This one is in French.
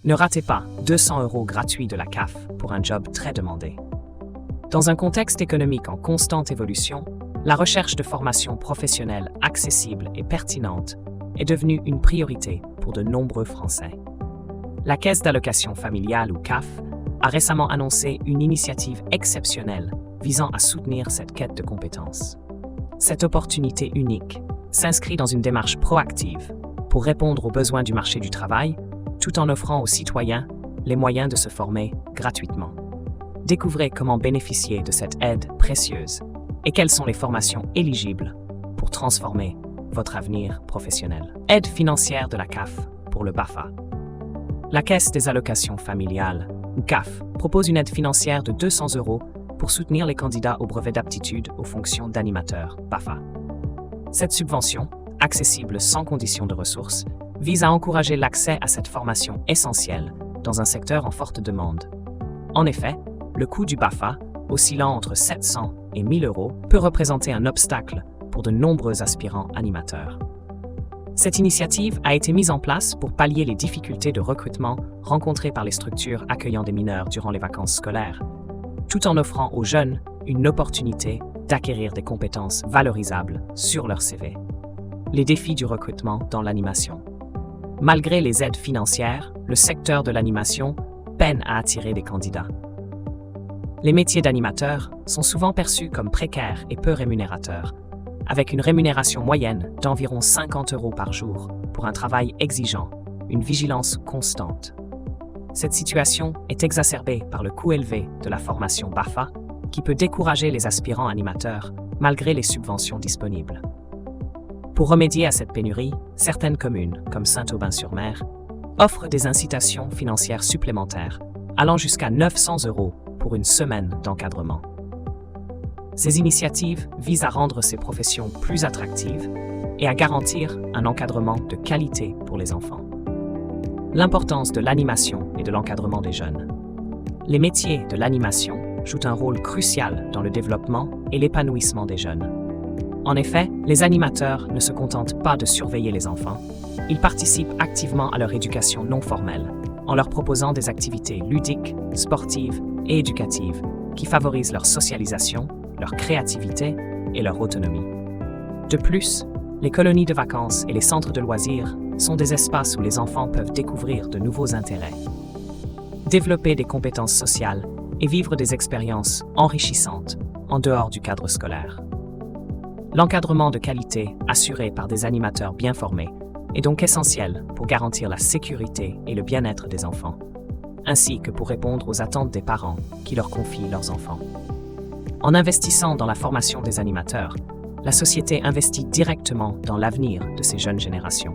Ne ratez pas 200 € gratuits de la CAF pour un job très demandé. Dans un contexte économique en constante évolution, la recherche de formations professionnelles accessibles et pertinentes est devenue une priorité pour de nombreux Français. La Caisse d'allocation familiale ou CAF a récemment annoncé une initiative exceptionnelle visant à soutenir cette quête de compétences. Cette opportunité unique s'inscrit dans une démarche proactive pour répondre aux besoins du marché du travail, tout en offrant aux citoyens les moyens de se former gratuitement. Découvrez comment bénéficier de cette aide précieuse et quelles sont les formations éligibles pour transformer votre avenir professionnel. Aide financière de la CAF pour le BAFA. La Caisse des allocations familiales, ou CAF, propose une aide financière de 200 € pour soutenir les candidats au brevet d'aptitude aux fonctions d'animateur BAFA. Cette subvention, accessible sans condition de ressources, vise à encourager l'accès à cette formation essentielle dans un secteur en forte demande. En effet, le coût du BAFA, oscillant entre 700 et 1000 €, peut représenter un obstacle pour de nombreux aspirants animateurs. Cette initiative a été mise en place pour pallier les difficultés de recrutement rencontrées par les structures accueillant des mineurs durant les vacances scolaires, tout en offrant aux jeunes une opportunité d'acquérir des compétences valorisables sur leur CV. Les défis du recrutement dans l'animation. Malgré les aides financières, le secteur de l'animation peine à attirer des candidats. Les métiers d'animateur sont souvent perçus comme précaires et peu rémunérateurs, avec une rémunération moyenne d'environ 50 € par jour pour un travail exigeant, une vigilance constante. Cette situation est exacerbée par le coût élevé de la formation BAFA, qui peut décourager les aspirants animateurs malgré les subventions disponibles. Pour remédier à cette pénurie, certaines communes, comme Saint-Aubin-sur-Mer, offrent des incitations financières supplémentaires, allant jusqu'à 900 € pour une semaine d'encadrement. Ces initiatives visent à rendre ces professions plus attractives et à garantir un encadrement de qualité pour les enfants. L'importance de l'animation et de l'encadrement des jeunes. Les métiers de l'animation jouent un rôle crucial dans le développement et l'épanouissement des jeunes. En effet, les animateurs ne se contentent pas de surveiller les enfants, ils participent activement à leur éducation non formelle, en leur proposant des activités ludiques, sportives et éducatives qui favorisent leur socialisation, leur créativité et leur autonomie. De plus, les colonies de vacances et les centres de loisirs sont des espaces où les enfants peuvent découvrir de nouveaux intérêts, développer des compétences sociales et vivre des expériences enrichissantes en dehors du cadre scolaire. L'encadrement de qualité assuré par des animateurs bien formés est donc essentiel pour garantir la sécurité et le bien-être des enfants, ainsi que pour répondre aux attentes des parents qui leur confient leurs enfants. En investissant dans la formation des animateurs, la société investit directement dans l'avenir de ces jeunes générations.